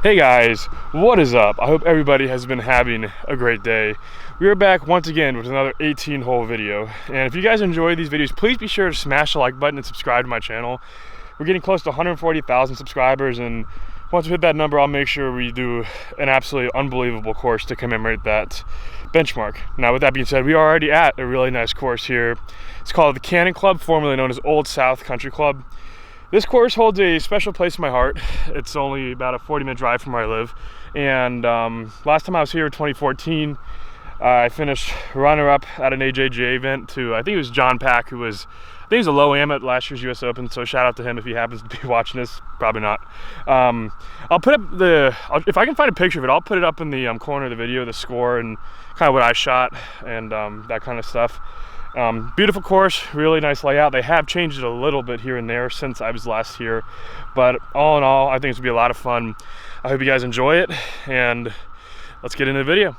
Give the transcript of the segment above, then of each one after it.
Hey guys, what is up? I hope everybody has been having a great day. We are back once again with another 18-hole video. And if you guys enjoy these videos, please be sure to smash the like button and subscribe to my channel. We're getting close to 140,000 subscribers, and once we hit that number, I'll make sure we do an absolutely unbelievable course to commemorate that benchmark. Now, with that being said, we are already at a really nice course here. It's called the Cannon Club, formerly known as Old South Country Club. This course holds a special place in my heart. It's only about a 40-minute drive from where I live. And last time I was here in 2014, I finished runner-up at an AJGA event to, I think it was John Pack, who was, I think he was a low am at last year's US Open, so shout out to him if he happens to be watching this. Probably not. I'll put up if I can find a picture of it, I'll put it up in the corner of the video, the score and kind of what I shot and that kind of stuff. Beautiful course, really nice layout. They have changed it a little bit here and there since I was last here, but all in all, I think it's gonna be a lot of fun. I hope you guys enjoy it, and let's get into the video.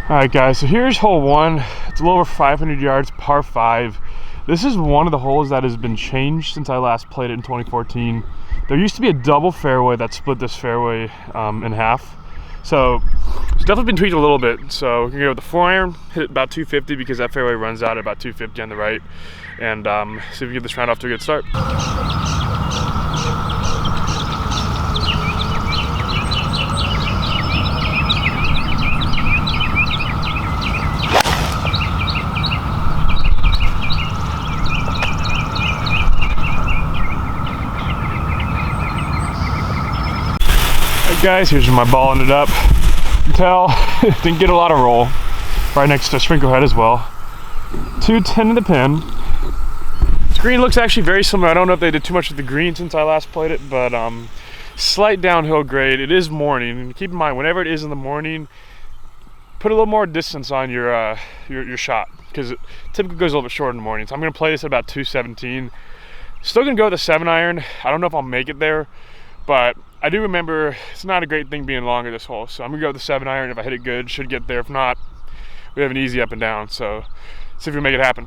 All right guys, so here's hole one. It's a little over 500 yards, par 5. This is one of the holes that has been changed since I last played it in 2014. There used to be a double fairway that split this fairway in half. So it's definitely been tweaked a little bit. So we're gonna go with the 4-iron, hit it about 250 because that fairway runs out at about 250 on the right, and see if we can get this round off to a good start. Guys, here's where my ball ended up. You can tell didn't get a lot of roll. Right next to Sprinkle Head as well. 210 to the pin. This green looks actually very similar. I don't know if they did too much with the green since I last played it, but slight downhill grade. It is morning, and keep in mind whenever it is in the morning, put a little more distance on your shot, because it typically goes a little bit short in the morning. So I'm gonna play this at about 217. Still gonna go with a 7-iron. I don't know if I'll make it there, but I do remember it's not a great thing being longer this hole, so I'm gonna go with the 7-iron. If I hit it good, should get there. If not, we have an easy up and down, so see if we can make it happen.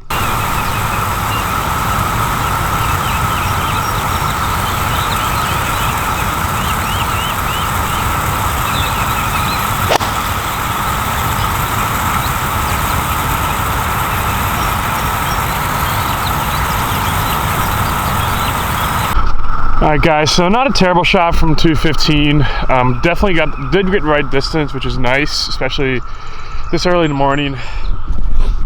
All right guys, so not a terrible shot from 215. Definitely did get right distance, which is nice, especially this early in the morning.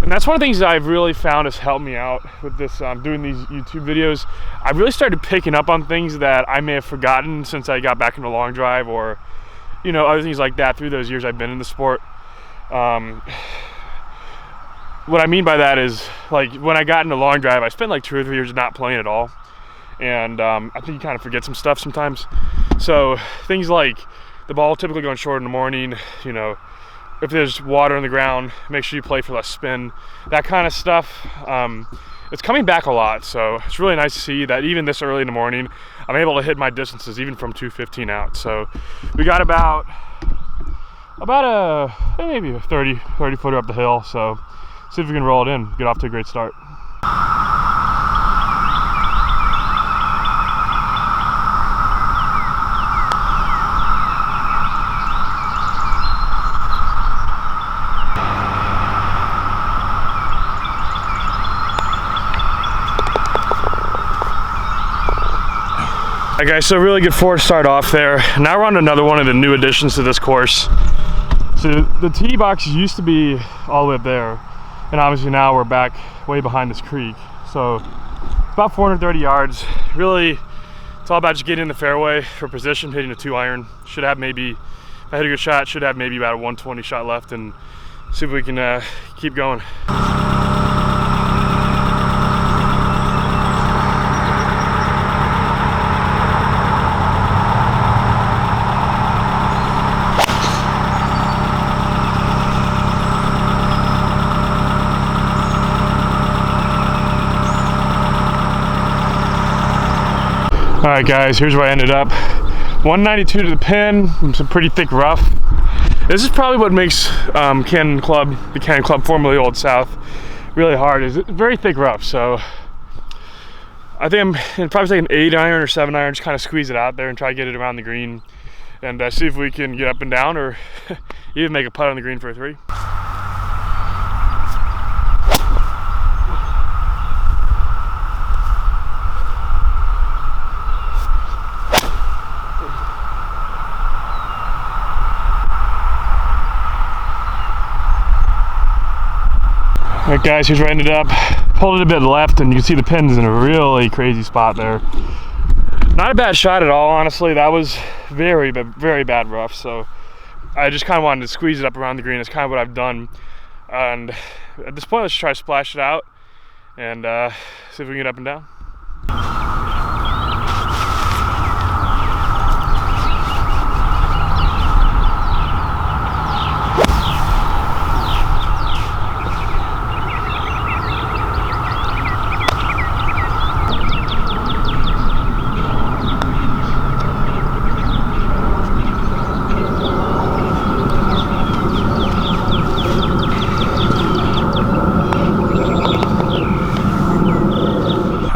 And that's one of the things that I've really found has helped me out with this, doing these YouTube videos. I really started picking up on things that I may have forgotten since I got back into long drive, or, you know, other things like that through those years I've been in the sport. What I mean by that is, like, when I got into long drive, I spent like 2 or 3 years not playing at all. And I think you kind of forget some stuff sometimes. So things like the ball typically going short in the morning, you know, if there's water on the ground, make sure you play for less spin, that kind of stuff. It's coming back a lot, so it's really nice to see that even this early in the morning, I'm able to hit my distances even from 215 out. So we got about maybe a 30 footer up the hill. So see if we can roll it in, get off to a great start. Alright guys, so really good forward start off there. Now we're on to another one of the new additions to this course. So the tee box used to be all the way up there, and obviously now we're back way behind this creek. So about 430 yards. Really, it's all about just getting in the fairway for position, hitting a 2-iron. Should have maybe, if I hit a good shot, should have maybe about a 120 shot left, and see if we can keep going. All right guys, here's where I ended up. 192 to the pin, some pretty thick rough. This is probably what makes the Cannon Club, formerly Old South, really hard. Is very thick rough. So I think I'm gonna probably take an 8 iron or 7 iron, just kind of squeeze it out there and try to get it around the green, and see if we can get up and down, or even make a putt on the green for a 3. Alright guys, here's where I ended up. Pulled it a bit left, and you can see the pin's in a really crazy spot there. Not a bad shot at all, honestly. That was very bad rough, so I just kind of wanted to squeeze it up around the green. That's kind of what I've done. And at this point, let's try to splash it out and see if we can get up and down.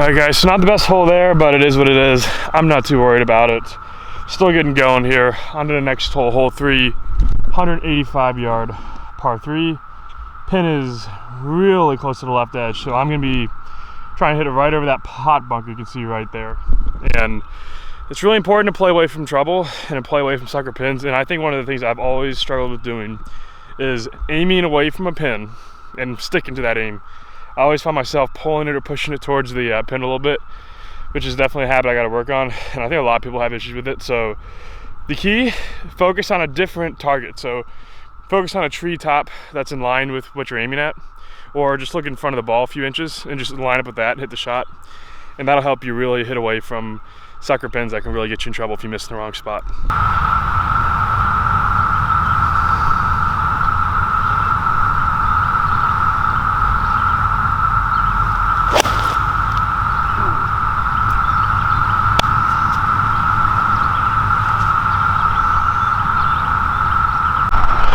Alright guys, so not the best hole there, but it is what it is. I'm not too worried about it. Still getting going here. On to the next hole, hole 3, 185 yard par 3. Pin is really close to the left edge, so I'm going to be trying to hit it right over that pot bunker you can see right there. And it's really important to play away from trouble and to play away from sucker pins. And I think one of the things I've always struggled with doing is aiming away from a pin and sticking to that aim. I always find myself pulling it or pushing it towards the pin a little bit, which is definitely a habit I got to work on, and I think a lot of people have issues with it. So the key, focus on a different target. So focus on a tree top that's in line with what you're aiming at, or just look in front of the ball a few inches and just line up with that and hit the shot, and that'll help you really hit away from sucker pins that can really get you in trouble if you miss in the wrong spot.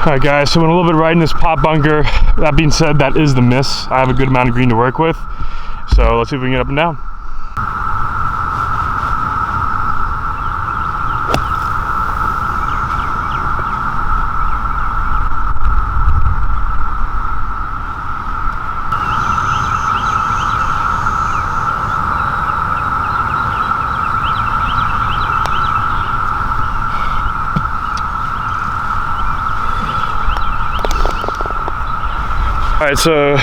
Alright guys, so went a little bit right in this pot bunker. That being said, that is the miss. I have a good amount of green to work with. So let's see if we can get up and down. Alright, so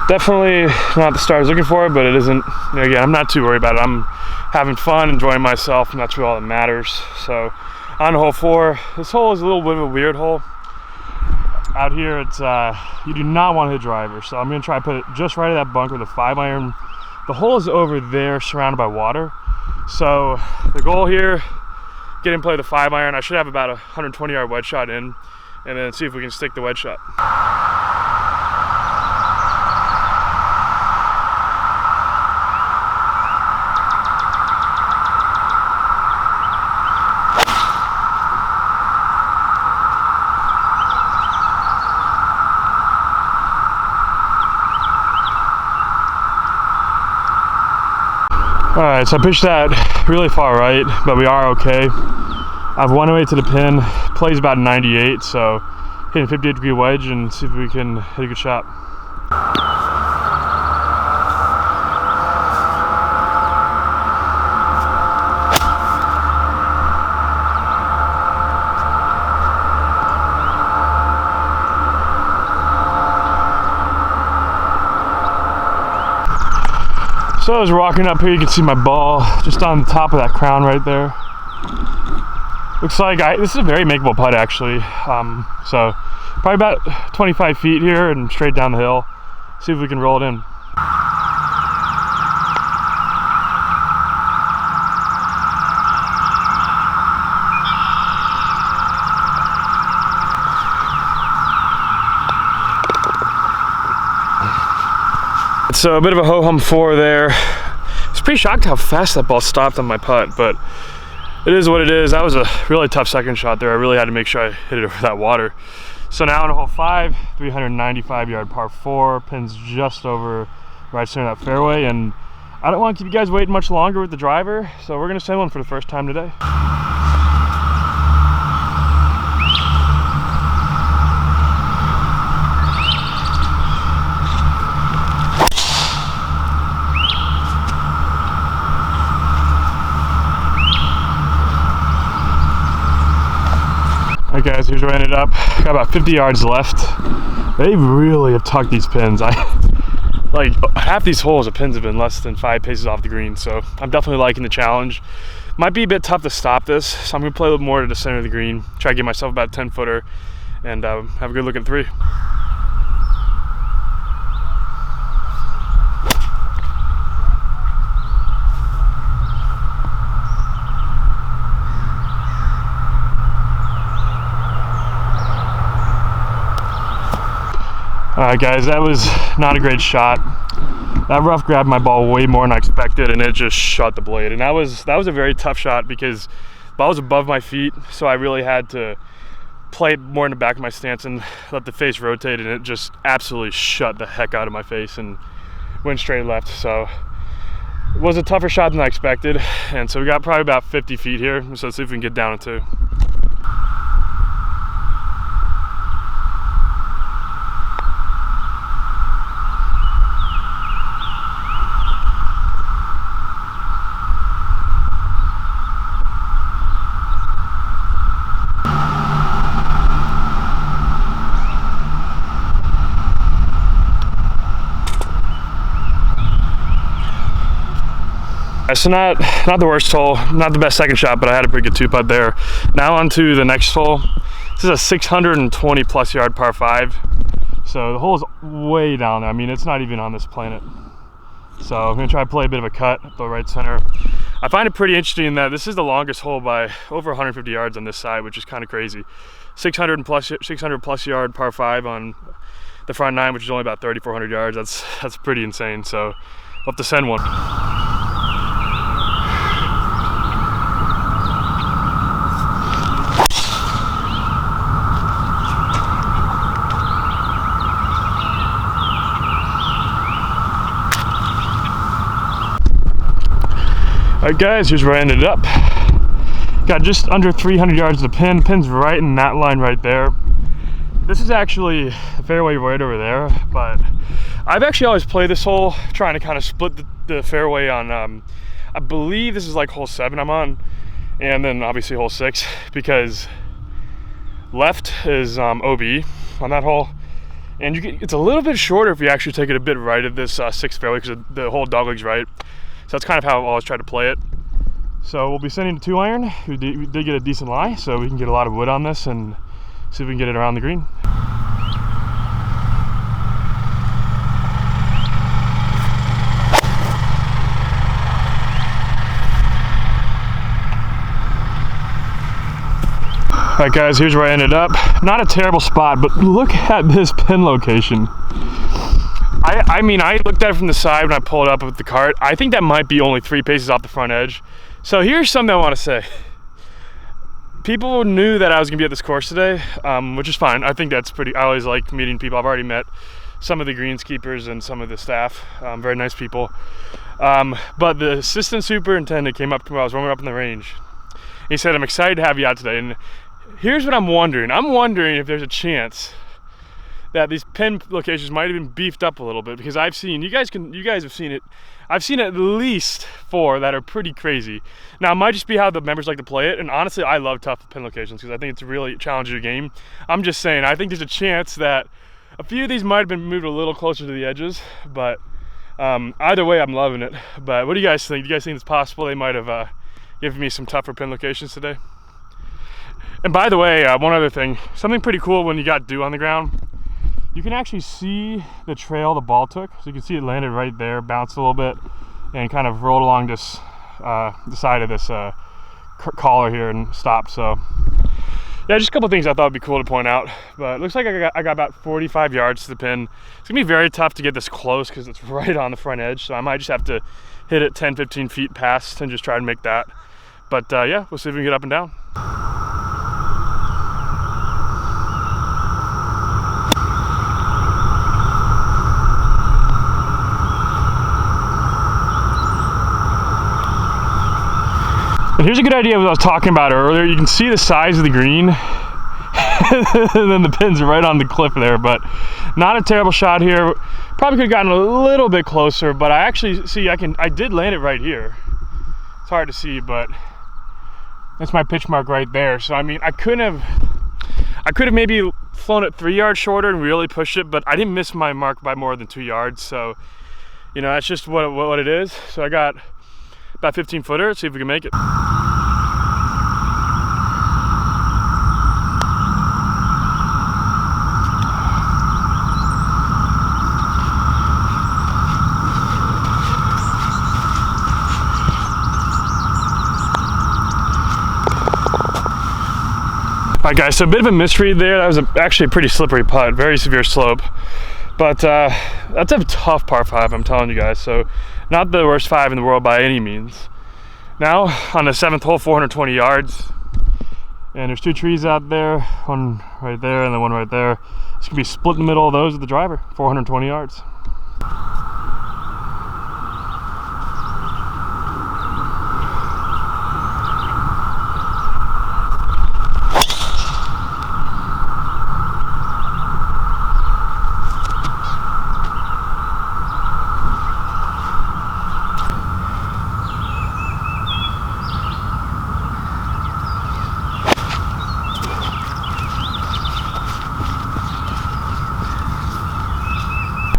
definitely not the start I was looking for, but it isn't, again, I'm not too worried about it. I'm having fun, enjoying myself, and that's really all that matters. So on to hole 4. This hole is a little bit of a weird hole. Out here, it's you do not want to hit driver, so I'm going to try to put it just right at that bunker with a 5 iron. The hole is over there, surrounded by water. So the goal here, get in play with a 5 iron. I should have about a 120 yard wedge shot in, and then see if we can stick the wedge shot. Alright, so I pitched that really far right, but we are okay. I've 108 to the pin, plays about 98, so hitting a 58-degree wedge and see if we can hit a good shot. So I was walking up here, you can see my ball just on the top of that crown right there. Looks like this is a very makeable putt actually. So probably about 25 feet here and straight down the hill. See if we can roll it in. So a bit of a ho-hum 4 there. I was pretty shocked how fast that ball stopped on my putt, but it is what it is. That was a really tough second shot there. I really had to make sure I hit it over that water. So now on hole 5, 395 yard par 4, pins just over right center of that fairway, and I don't want to keep you guys waiting much longer with the driver, so we're going to send one for the first time today. Alright guys, here's where I ended up. Got about 50 yards left. They really have tucked these pins. Like half these holes, the pins have been less than 5 paces off the green, so I'm definitely liking the challenge. Might be a bit tough to stop this, so I'm gonna play a little more to the center of the green, try to get myself about a 10 footer, and have a good look at 3. Alright guys, that was not a great shot. That rough grabbed my ball way more than I expected, and it just shut the blade. And that was a very tough shot because the ball was above my feet, so I really had to play more in the back of my stance and let the face rotate, and it just absolutely shut the heck out of my face and went straight left. So it was a tougher shot than I expected, and so we got probably about 50 feet here, so let's see if we can get down in 2. So not the worst hole, not the best second shot, but I had a pretty good 2-putt there. Now on to the next hole. This is a 620 plus yard par 5. So the hole is way down there. I mean, it's not even on this planet. So I'm gonna try to play a bit of a cut up the right center. I find it pretty interesting that this is the longest hole by over 150 yards on this side, which is kind of crazy. 600 plus yard par 5 on the front 9, which is only about 3,400 yards. That's pretty insane. So we'll have to send one. Alright guys, here's where I ended up. Got just under 300 yards to the pin. Pin's right in that line right there. This is actually a fairway right over there, but I've actually always played this hole trying to kind of split the fairway on, I believe this is like hole 7 I'm on, and then obviously hole 6, because left is OB on that hole, and it's a little bit shorter if you actually take it a bit right of this 6th fairway, because the whole dogleg's right. So that's kind of how I've always tried to play it. So we'll be sending a 2-iron. We did get a decent lie, so we can get a lot of wood on this and see if we can get it around the green. Alright guys, here's where I ended up. Not a terrible spot, but look at this pin location. I mean, I looked at it from the side when I pulled up with the cart. I think that might be only 3 paces off the front edge. So here's something I want to say. People knew that I was going to be at this course today, which is fine. I think that's pretty, I always like meeting people. I've already met some of the greenskeepers and some of the staff, very nice people. But the assistant superintendent came up to me while I was warming up in the range. He said, "I'm excited to have you out today." And here's what I'm wondering. I'm wondering if there's a chance that these pin locations might have been beefed up a little bit, because I've seen, you guys have seen it. I've seen at least 4 that are pretty crazy. Now, it might just be how the members like to play it, and honestly, I love tough pin locations because I think it's really challenging your game. I'm just saying, I think there's a chance that a few of these might have been moved a little closer to the edges, but either way, I'm loving it. But what do you guys think? Do you guys think it's possible they might have given me some tougher pin locations today? And by the way, one other thing, something pretty cool when you got dew on the ground, you can actually see the trail the ball took. So you can see it landed right there, bounced a little bit, and kind of rolled along this the side of this collar here and stopped. So yeah, just a couple things I thought would be cool to point out. But it looks like I got about 45 yards to the pin. It's gonna be very tough to get this close because it's right on the front edge. So I might just have to hit it 10-15 feet past and just try to make that. But yeah, we'll see if we can get up and down. And here's a good idea of what I was talking about earlier. You can see the size of the green, and then the pins are right on the cliff there, but not a terrible shot here. Probably could have gotten a little bit closer, but I actually see I did land it right here. It's hard to see, but that's my pitch mark right there. So I mean, I could have maybe flown it 3 yards shorter and really pushed it, but I didn't miss my mark by more than 2 yards. So, you know, that's just what it is. So I got about 15 footer. Let's see if we can make it. All right, guys, so a bit of a misread there. That was actually a pretty slippery putt, very severe slope. But that's a tough par 5, I'm telling you guys. So not the worst 5 in the world by any means. Now on the 7th hole, 420 yards. And there's 2 trees out there, one right there and then one right there. It's gonna be split in the middle of those with the driver, 420 yards.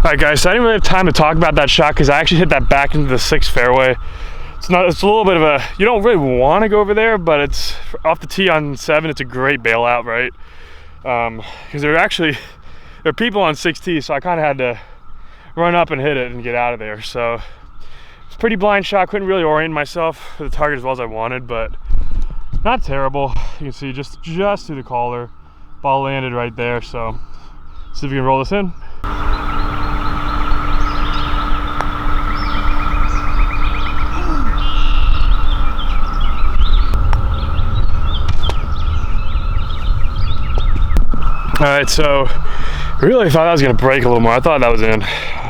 All right, guys, so I didn't really have time to talk about that shot because I actually hit that back into the 6th fairway. It's a little bit of a, you don't really want to go over there, but it's off the tee on 7. It's a great bailout, right? Because there are people on 6T, so I kind of had to run up and hit it and get out of there. So it's a pretty blind shot. Couldn't really orient myself for the target as well as I wanted, but not terrible. You can see just through the collar, ball landed right there. So see if we can roll this in. All right, so really thought I was gonna break a little more. I thought that was in,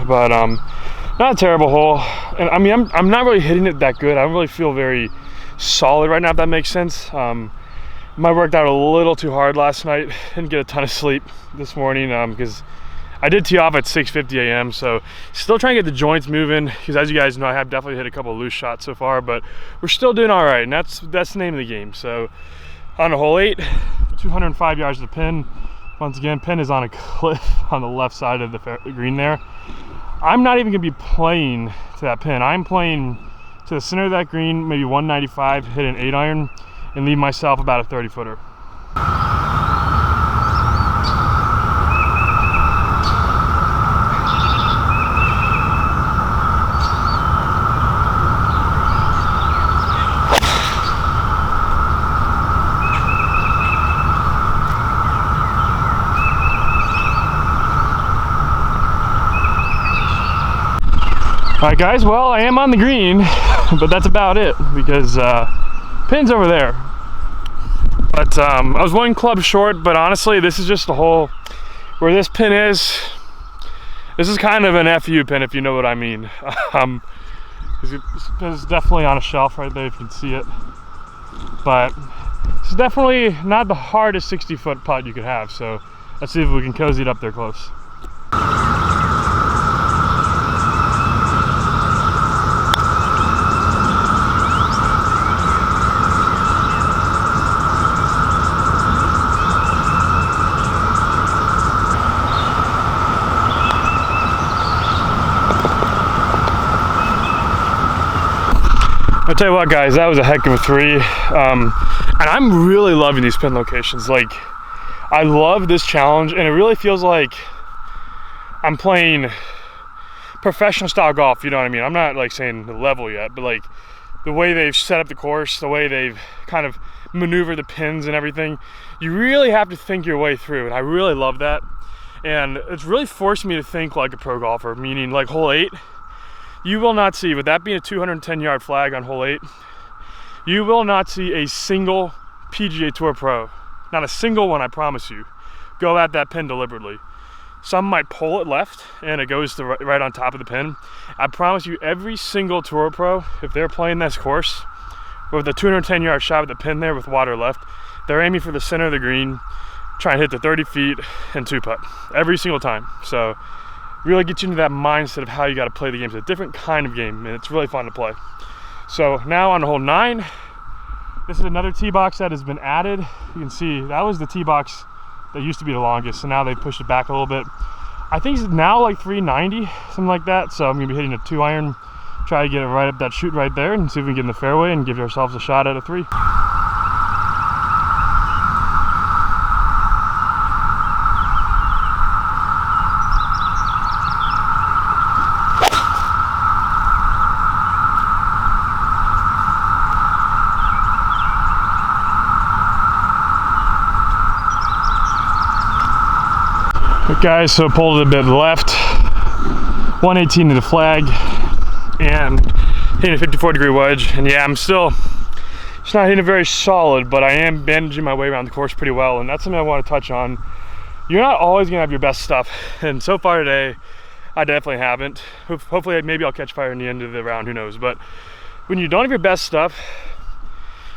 but not a terrible hole. And I mean, I'm not really hitting it that good. I don't really feel very solid right now, if that makes sense. I worked out a little too hard last night. Didn't get a ton of sleep this morning because I did tee off at 6:50 a.m. So still trying to get the joints moving because, as you guys know, I have definitely hit a couple of loose shots so far, but we're still doing all right, and that's the name of the game. So on to hole 8, 205 yards to the pin. Once again, pin is on a cliff on the left side of the green there. I'm not even gonna be playing to that pin. I'm playing to the center of that green, maybe 195, hit an 8-iron, and leave myself about a 30-footer. All right, guys, well, I am on the green, but that's about it because pin's over there. But I was 1 club short, but honestly, this is just the hole where this pin is. This is kind of an FU pin, if you know what I mean. It's definitely on a shelf right there, if you can see it. But it's definitely not the hardest 60-foot putt you could have, so let's see if we can cozy it up there close. I'll tell you what, guys, that was a heck of a 3. And I'm really loving these pin locations. Like, I love this challenge, and it really feels like I'm playing professional style golf, you know what I mean? I'm not like saying the level yet, but like the way they've set up the course, the way they've kind of maneuvered the pins and everything, you really have to think your way through, and I really love that. And it's really forced me to think like a pro golfer, meaning like hole 8, you will not see, with that being a 210-yard flag on hole 8, you will not see a single PGA Tour pro, not a single one, I promise you, go at that pin deliberately. Some might pull it left and it goes to right on top of the pin. I promise you, every single tour pro, if they're playing this course, with a 210-yard shot with the pin there with water left. They're aiming for the center of the green, trying to hit the 30 feet and 2-putt every single time. So really gets you into that mindset of how you got to play the game. It's a different kind of game, and it's really fun to play. So now on hole 9, this is another tee box that has been added. You can see that was the tee box that used to be the longest, so now they pushed it back a little bit. I think it's now like 390, something like that. So I'm gonna be hitting a 2-iron, try to get it right up that chute right there, and see if we can get in the fairway and give ourselves a shot at a 3. Guys, so pulled it a bit left, 118 to the flag, and hitting a 54-degree wedge. And yeah, I'm still just not hitting it very solid, but I am bandaging my way around the course pretty well, and that's something I want to touch on. You're not always gonna have your best stuff, and so far today, I definitely haven't. Hopefully, maybe I'll catch fire in the end of the round, who knows. But when you don't have your best stuff,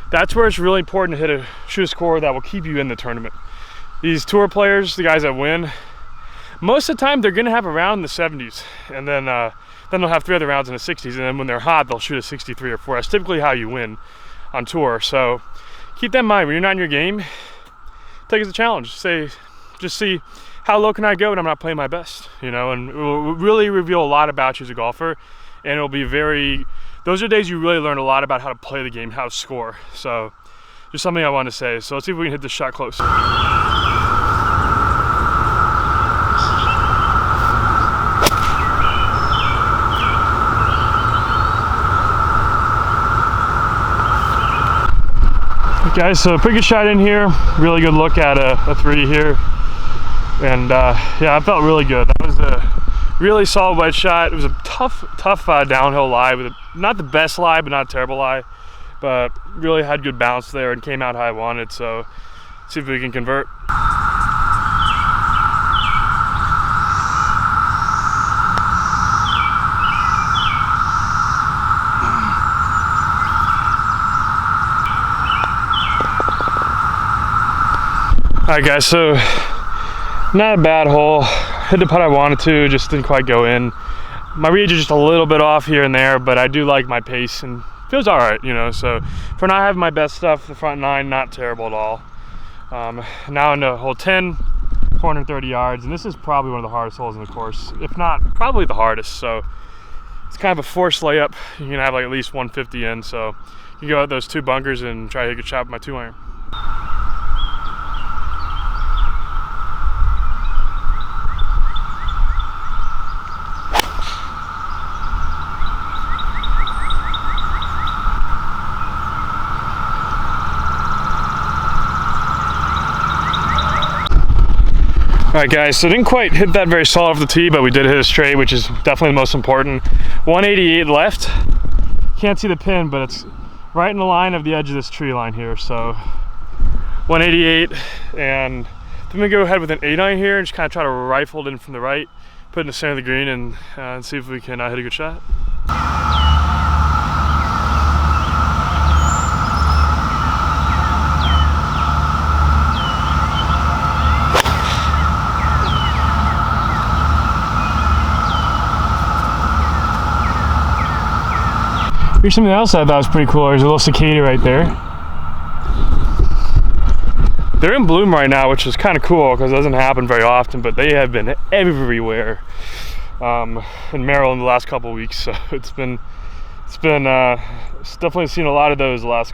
that's where it's really important to shoot a score that will keep you in the tournament. These tour players, the guys that win, most of the time they're gonna have a round in the 70s, and then they'll have 3 other rounds in the 60s, and then when they're hot, they'll shoot a 63 or 4. That's typically how you win on tour. So keep that in mind. When you're not in your game, take it as a challenge. Just see how low can I go when I'm not playing my best, you know, and it will really reveal a lot about you as a golfer, and it'll be those are days you really learn a lot about how to play the game, how to score. So just something I want to say. So let's see if we can hit this shot close. Guys, so pretty good shot in here. Really good look at a 3 here. And yeah, I felt really good. That was a really solid wedge shot. It was a tough downhill lie with not the best lie, but not a terrible lie. But really had good bounce there and came out how I wanted. So see if we can convert. Alright guys, so not a bad hole. Hit the putt I wanted to, just didn't quite go in. My reads are just a little bit off here and there, but I do like my pace and feels alright, you know. So for not having my best stuff, the front 9, not terrible at all. Now into hole 10, 430 yards, and this is probably one of the hardest holes in the course, if not probably the hardest. So it's kind of a forced layup. You can have like at least 150 in, so you can go out those 2 bunkers and try to hit a good shot with my 2-iron. Alright guys, so didn't quite hit that very solid off the tee, but we did hit it straight, which is definitely the most important. 188 left. Can't see the pin, but it's right in the line of the edge of this tree line here. So 188, and I'm gonna go ahead with an 8-iron here and just kind of try to rifle it in from the right, put it in the center of the green, and see if we can hit a good shot. Here's something else I thought was pretty cool. There's a little cicada right there. They're in bloom right now, which is kind of cool because it doesn't happen very often, but they have been everywhere in Maryland the last couple of weeks. So it's definitely seen a lot of those the last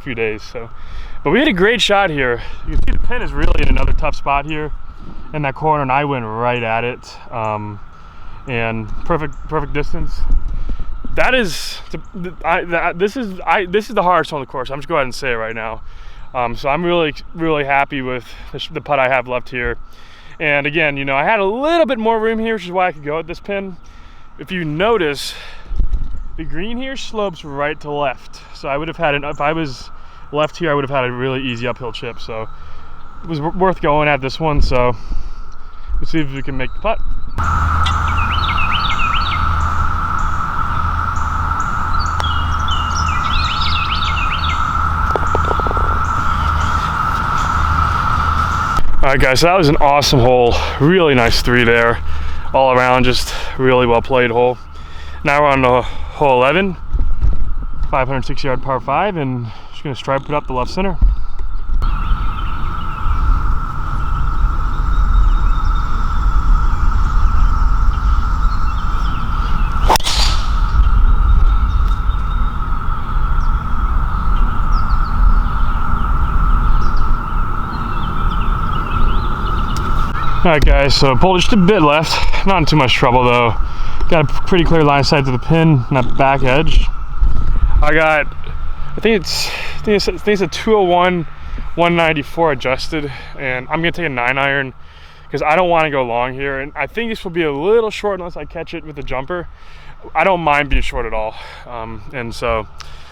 few days. So, but we had a great shot here. You can see the pin is really in another tough spot here in that corner, and I went right at it, and perfect distance. This is the hardest hole on the course. I'm just go ahead and say it right now. So I'm really happy with the putt I have left here. And again, you know, I had a little bit more room here, which is why I could go at this pin. If you notice, the green here slopes right to left. So I would have had if I was left here, I would have had a really easy uphill chip. So it was worth going at this one. So let's see if we can make the putt. Alright guys, so that was an awesome hole. Really nice 3 there. All around, just really well played hole. Now we're on the hole 11, 560 yard par 5, and just gonna stripe it up the left center. Alright guys, so pulled just a bit left, not in too much trouble though. Got a pretty clear line of sight to the pin and that back edge. I think it's a 201, 194 adjusted, and I'm gonna take a 9-iron because I don't want to go long here, and I think this will be a little short unless I catch it with the jumper. I don't mind being short at all, and so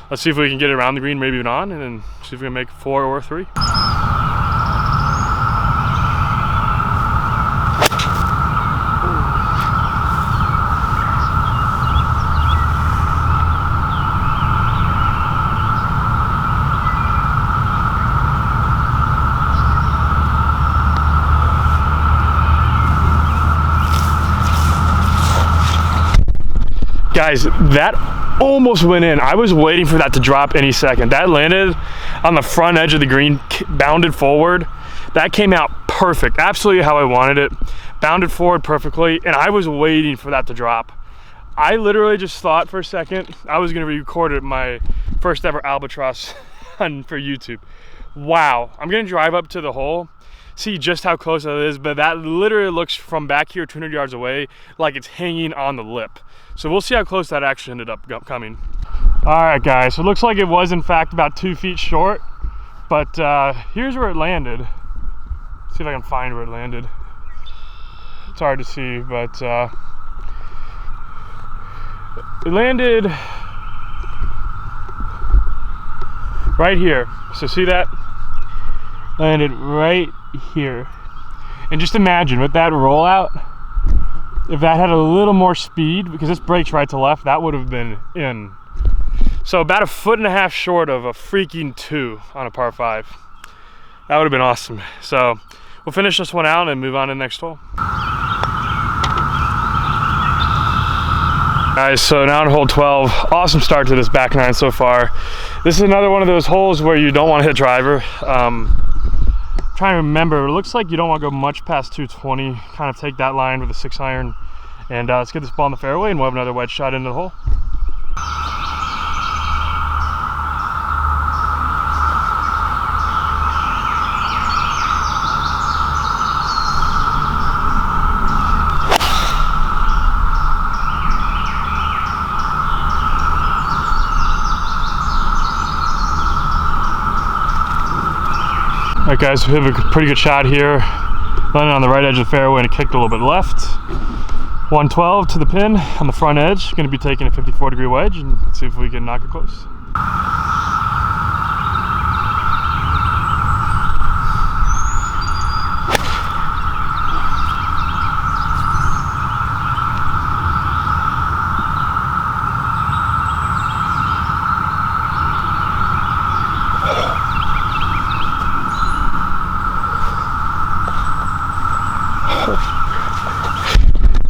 let's see if we can get it around the green, maybe even on, and then see if we can make 4 or 3. Guys, that almost went in. I was waiting for that to drop any second. That landed on the front edge of the green, bounded forward. That came out perfect, absolutely how I wanted it. Bounded forward perfectly, and I was waiting for that to drop. I literally just thought for a second I was gonna record my first ever albatross for YouTube. Wow, I'm gonna drive up to the hole, see just how close that is, but that literally looks from back here 200 yards away like it's hanging on the lip. So we'll see how close that actually ended up coming. All right guys, so it looks like it was in fact about 2 feet short, but here's where it landed. Let's see if I can find where it landed. It's hard to see, but it landed right here. So see that? Landed right here. And just imagine with that rollout, if that had a little more speed, because this brakes right to left, that would have been in. So about 1.5 feet short of a freaking 2 on a par 5. That would have been awesome. So we'll finish this one out and move on to the next hole. Guys, so now on hole 12, awesome start to this back 9 so far. This is another one of those holes where you don't want to hit driver. Trying to remember, it looks like you don't want to go much past 220. Kind of take that line with a 6-iron, and let's get this ball in the fairway, and we'll have another wedge shot into the hole. Alright guys, we have a pretty good shot here. Landing on the right edge of the fairway and it kicked a little bit left. 112 to the pin on the front edge. Going to be taking a 54-degree wedge and see if we can knock it close.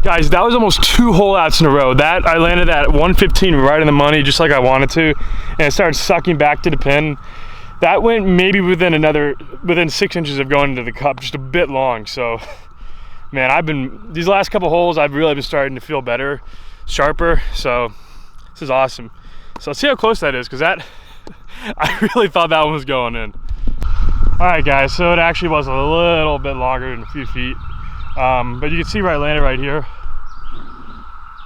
Guys, that was almost 2 hole outs in a row. That I landed at 115 right in the money, just like I wanted to, and it started sucking back to the pin. That went maybe within 6 inches of going into the cup, just a bit long. So, man, these last couple holes, I've really been starting to feel better, sharper. So, this is awesome. So let's see how close that is, because that, I really thought that one was going in. All right, guys. So it actually was a little bit longer than a few feet. But you can see where I landed right here,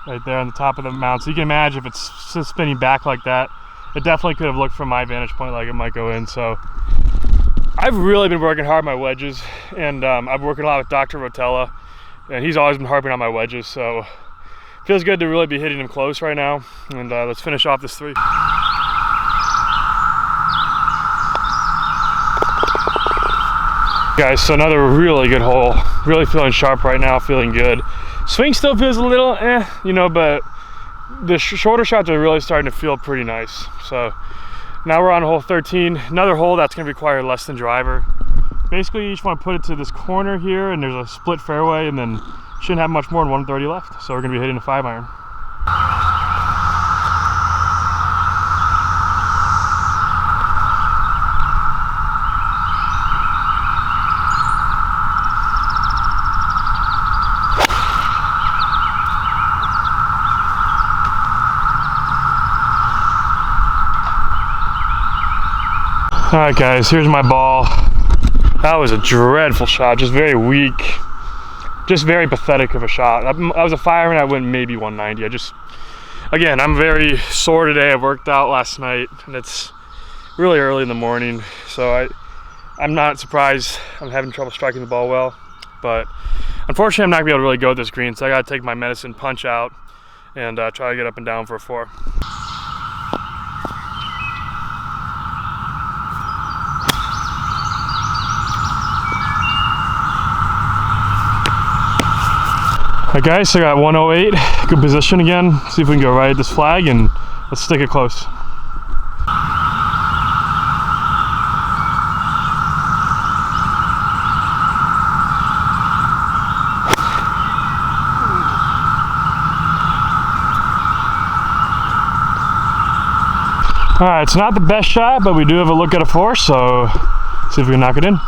right there on the top of the mount. So you can imagine if it's spinning back like that, it definitely could have looked from my vantage point like it might go in. So I've really been working hard on my wedges, and I've been working a lot with Dr. Rotella, and he's always been harping on my wedges. So it feels good to really be hitting them close right now. And let's finish off this 3. Guys, so another really good hole. Really feeling sharp right now, feeling good. Swing still feels a little you know, but the shorter shots are really starting to feel pretty nice. So now we're on hole 13, another hole that's gonna require less than driver. basically you just want to put it to this corner here, and there's a split fairway, and then shouldn't have much more than 130 left. So we're going to be hitting a 5-iron. Alright guys, here's my ball. That was a dreadful shot, just very weak, just very pathetic of a shot. I was a 5-iron, I went maybe 190. Again, I'm very sore today. I worked out last night and it's really early in the morning, so I'm not surprised I'm having trouble striking the ball well. But unfortunately I'm not going to be able to really go with this green, so I got to take my medicine, punch out, and try to get up and down for a 4. Alright guys, so I got 108, good position again. See if we can go right at this flag and let's stick it close. Alright, it's not the best shot, but we do have a look at a 4, so see if we can knock it in.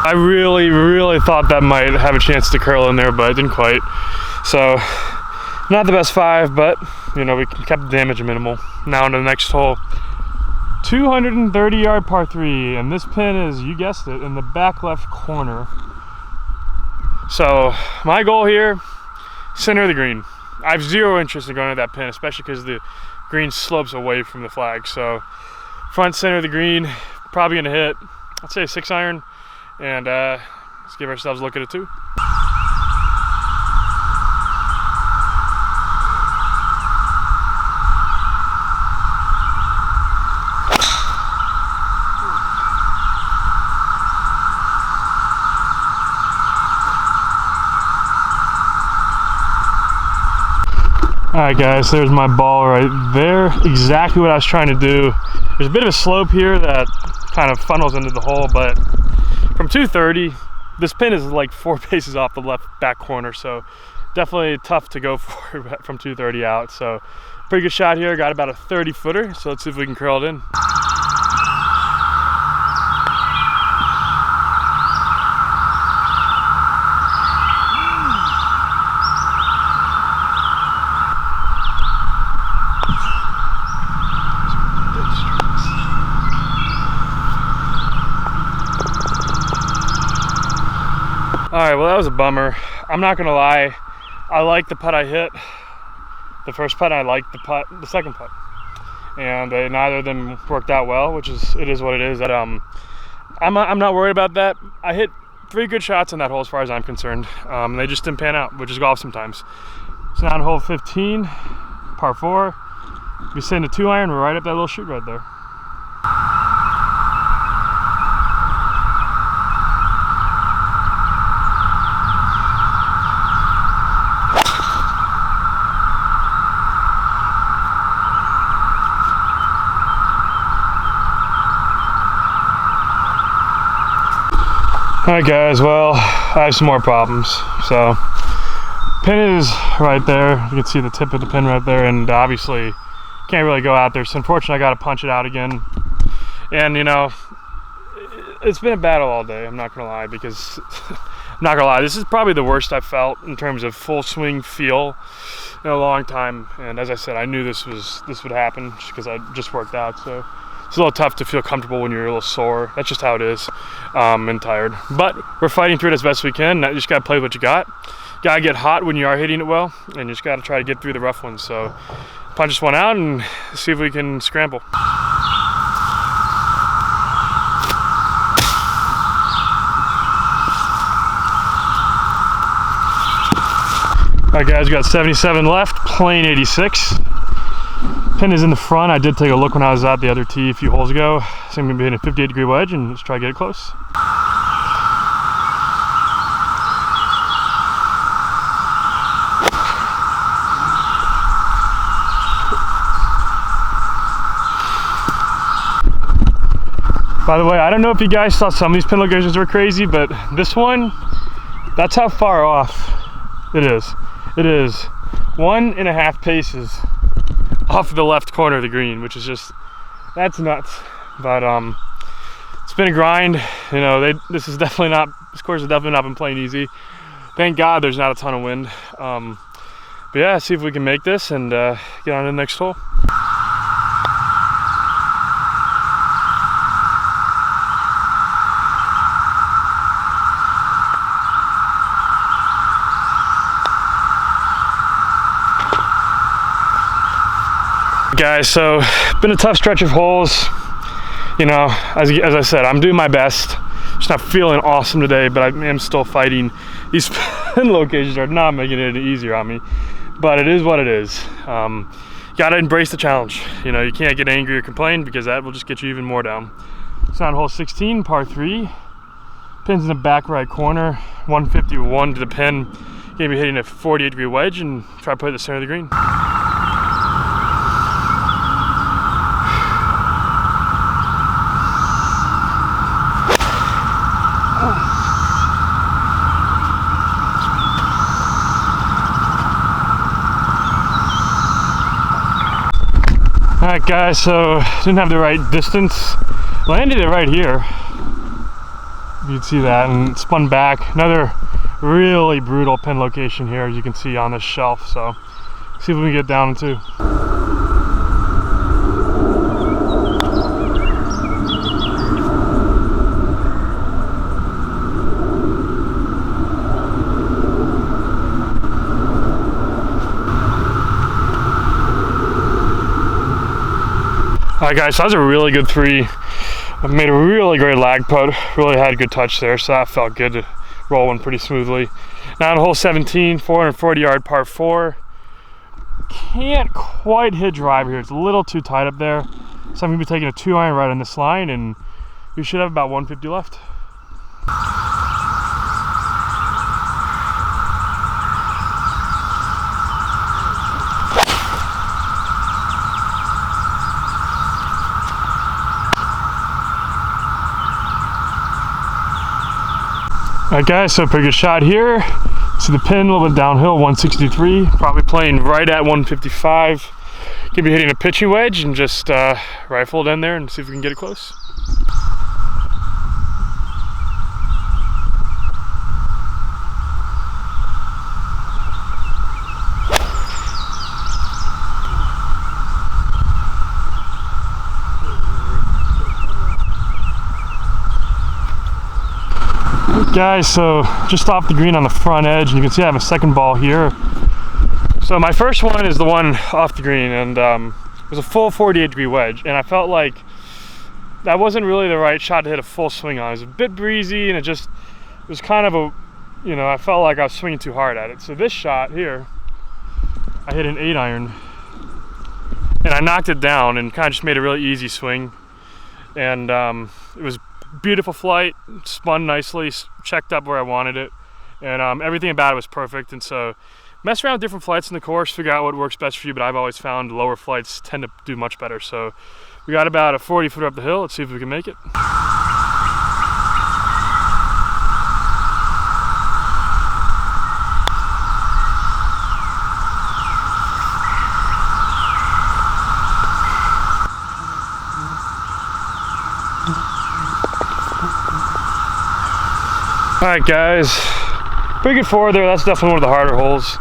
I really thought that might have a chance to curl in there, but it didn't quite. So, not the best 5, but you know, we kept the damage minimal. Now into the next hole. 230-yard par 3, and this pin is, you guessed it, in the back left corner. So, my goal here, center of the green. I have zero interest in going to that pin, especially because the green slopes away from the flag. So, front center of the green, probably gonna hit, I'd say a 6-iron. And let's give ourselves a look at it too. Alright guys, there's my ball right there. Exactly what I was trying to do. There's a bit of a slope here that kind of funnels into the hole, but from 230, this pin is like 4 paces off the left back corner, so definitely tough to go for from 230 out. So pretty good shot here, got about a 30-footer, so let's see if we can curl it in. Alright, well that was a bummer. I'm not gonna lie, I like the putt I hit. The first putt, I liked the second putt. And neither of them worked out well, which is, it is what it is. That I'm not worried about that. I hit 3 good shots in that hole as far as I'm concerned. They just didn't pan out, which is golf sometimes. So now on hole 15, par 4. We send a 2-iron, we're right up that little chute right there. Alright guys, well, I have some more problems. So, pin is right there. You can see the tip of the pin right there, and obviously can't really go out there. So unfortunately I got to punch it out again. And you know, it's been a battle all day, I'm not gonna lie, because I'm not gonna lie, this is probably the worst I've felt in terms of full swing feel in a long time. And as I said, I knew this would happen just because I just worked out. So it's a little tough to feel comfortable when you're a little sore. That's just how it is, and tired. But we're fighting through it as best we can. You just gotta play what you got. Gotta get hot when you are hitting it well, and you just gotta try to get through the rough ones. So punch this one out and see if we can scramble. Alright guys, we got 77 left, plain 86. Pin is in the front. I did take a look when I was at the other tee a few holes ago. So I'm gonna be hitting a 58-degree wedge and let's try to get it close. By the way, I don't know if you guys saw some of these pin locations were crazy, but this one, that's how far off it is. It is 1.5 paces off the left corner of the green, which is just, that's nuts. But it's been a grind. You know, this course has definitely not been playing easy. Thank God there's not a ton of wind. But yeah, see if we can make this and get on to the next hole. Guys, so been a tough stretch of holes. You know, as I said, I'm doing my best. Just not feeling awesome today, but I am still fighting. These pin locations are not making it any easier on me, but it is what it is. Gotta embrace the challenge. You know, you can't get angry or complain because that will just get you even more down. It's on hole 16, par 3. Pin's in the back right corner, 151 to the pin. Gonna be hitting a 48-degree wedge and try to put it at the center of the green. Alright guys, so didn't have the right distance. Landed it right here. You can see that, and it spun back. Another really brutal pin location here, as you can see on this shelf. So see if we can get down into. Alright guys, so that was a really good 3. I made a really great lag putt, really had a good touch there, so that felt good to roll one pretty smoothly. Now on hole 17, 440-yard par 4. Can't quite hit driver here, it's a little too tight up there. So I'm going to be taking a 2-iron right on this line, and we should have about 150 left. Alright guys, so pretty good shot here. See the pin a little bit downhill, 163. Probably playing right at 155. Gonna be hitting a pitching wedge and just rifle it in there and see if we can get it close. Guys, so just off the green on the front edge, and you can see I have a second ball here. So my first one is the one off the green, and it was a full 48-degree wedge, and I felt like that wasn't really the right shot to hit a full swing on. It was a bit breezy, and it was kind of a, you know, I felt like I was swinging too hard at it. So this shot here, I hit an 8-iron, and I knocked it down and kind of just made a really easy swing. And it was beautiful flight, spun nicely, checked up where I wanted it, and everything about it was perfect. And so mess around with different flights in the course, figure out what works best for you, but I've always found lower flights tend to do much better. So we got about a 40-footer up the hill. Let's see if we can make it. Alright guys, pretty good forward there. That's definitely one of the harder holes.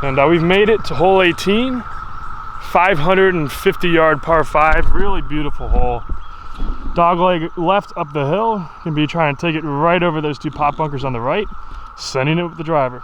And we've made it to hole 18, 550-yard par 5, really beautiful hole. Dogleg left up the hill, gonna be trying to take it right over those 2 pop bunkers on the right, sending it with the driver.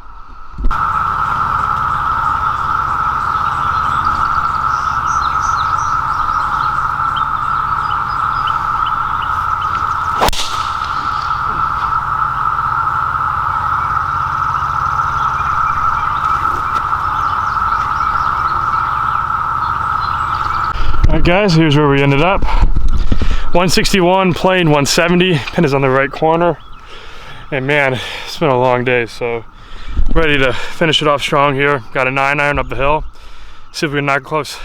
Alright guys, here's where we ended up. 161, playing 170. Pin is on the right corner. And man, it's been a long day, so ready to finish it off strong here. Got a 9-iron up the hill. See if we can knock it close.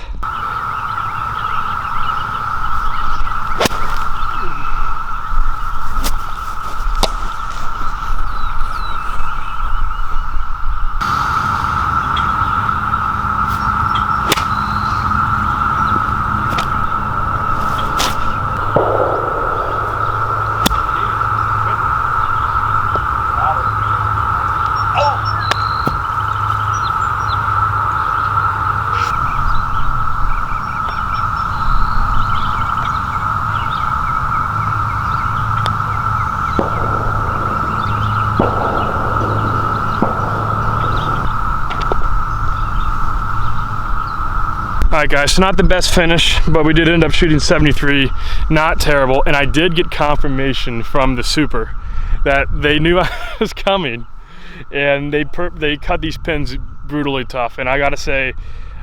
Alright guys, so not the best finish, but we did end up shooting 73, not terrible, and I did get confirmation from the super that they knew I was coming, and they cut these pins brutally tough, and I gotta say,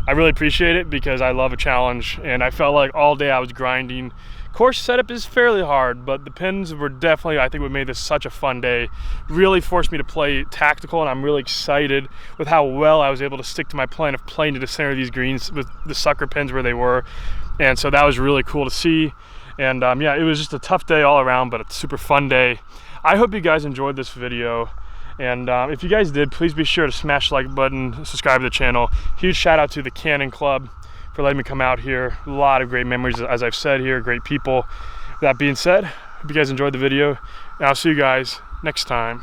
I really appreciate it because I love a challenge, and I felt like all day I was grinding. Course setup is fairly hard, but the pins were definitely, I think, what made this such a fun day. Really forced me to play tactical, and I'm really excited with how well I was able to stick to my plan of playing to the center of these greens with the sucker pins where they were. And so that was really cool to see. And yeah, it was just a tough day all around, but a super fun day. I hope you guys enjoyed this video. And if you guys did, please be sure to smash the like button, subscribe to the channel. Huge shout out to the Cannon Club for letting me come out here. A lot of great memories, as I've said here, great people. That being said, hope you guys enjoyed the video, and I'll see you guys next time.